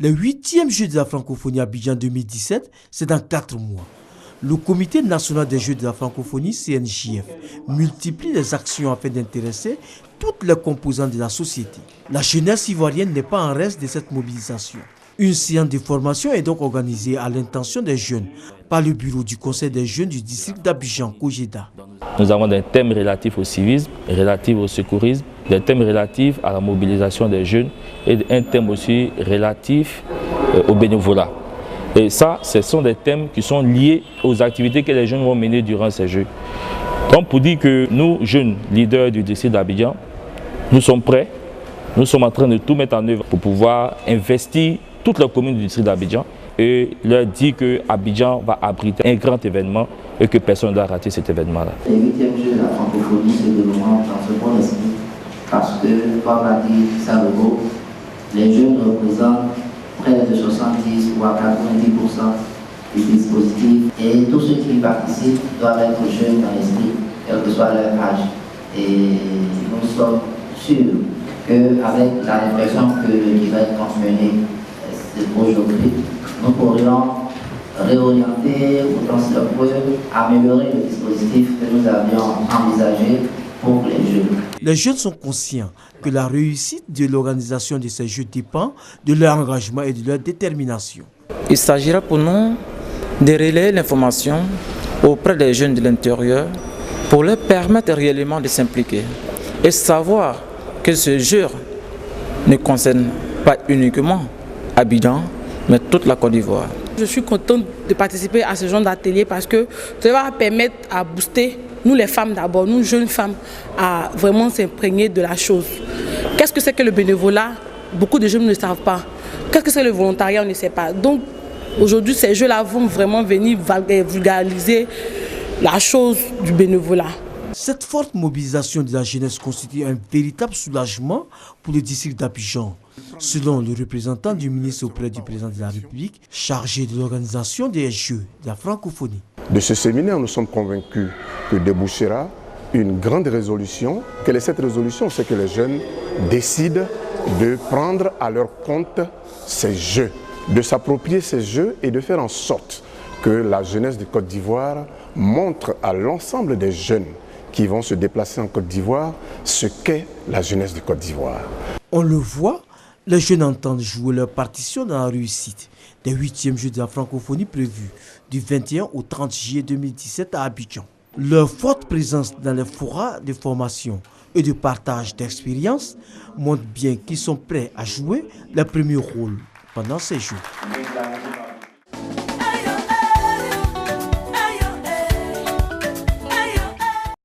Le 8e Jeux de la francophonie à Abidjan 2017, c'est dans 4 mois. Le Comité national des Jeux de la francophonie, CNJF, multiplie les actions afin d'intéresser toutes les composantes de la société. La jeunesse ivoirienne n'est pas en reste de cette mobilisation. Une séance de formation est donc organisée à l'intention des jeunes par le bureau du Conseil des jeunes du district d'Abidjan, Kojeda. Nous avons des thèmes relatifs au civisme, relatifs au secourisme, des thèmes relatifs à la mobilisation des jeunes et un thème aussi relatif au bénévolat. Et ça, ce sont des thèmes qui sont liés aux activités que les jeunes vont mener durant ces Jeux. Donc pour dire que nous, jeunes leaders du district d'Abidjan, nous sommes prêts, nous sommes en train de tout mettre en œuvre pour pouvoir investir toutes les communes du district d'Abidjan et leur dire que Abidjan va abriter un grand événement et que personne ne doit rater cet événement-là. Les 8e Jeux de la francophonie se déroulent dans ce bon esprit parce que, comme l'a dit Salogo, les jeunes représentent près de 70 ou à 90% du dispositif et tous ceux qui y participent doivent être jeunes dans l'esprit, quel que soit leur âge. Et nous sommes sûrs qu'avec la réflexion qui va être menée aujourd'hui, nous pourrions réorienter autant que ce peut améliorer le dispositif que nous avions envisagé pour les Jeux. Les jeunes sont conscients que la réussite de l'organisation de ces Jeux dépend de leur engagement et de leur détermination. Il s'agira pour nous de relayer l'information auprès des jeunes de l'intérieur pour leur permettre réellement de s'impliquer et savoir que ce jeu ne concerne pas uniquement Abidjan, mais toute la Côte d'Ivoire. Je suis contente de participer à ce genre d'atelier parce que ça va permettre à booster, nous les femmes d'abord, nous jeunes femmes, à vraiment s'imprégner de la chose. Qu'est-ce que c'est que le bénévolat? Beaucoup de jeunes ne savent pas. Qu'est-ce que c'est le volontariat? On ne sait pas. Donc aujourd'hui, ces jeux-là vont vraiment venir vulgariser la chose du bénévolat. Cette forte mobilisation de la jeunesse constitue un véritable soulagement pour le district d'Abidjan. Selon le représentant du ministre auprès du président de la République, chargé de l'organisation des Jeux de la francophonie. De ce séminaire, nous sommes convaincus que débouchera une grande résolution. Quelle est cette résolution? C'est que les jeunes décident de prendre à leur compte ces Jeux, de s'approprier ces Jeux et de faire en sorte que la jeunesse de Côte d'Ivoire montre à l'ensemble des jeunes qui vont se déplacer en Côte d'Ivoire ce qu'est la jeunesse de Côte d'Ivoire. On le voit, les jeunes entendent jouer leur partition dans la réussite des 8e Jeux de la francophonie prévus du 21 au 30 juillet 2017 à Abidjan. Leur forte présence dans les forats de formation et de partage d'expériences montre bien qu'ils sont prêts à jouer leur premier rôle pendant ces Jeux.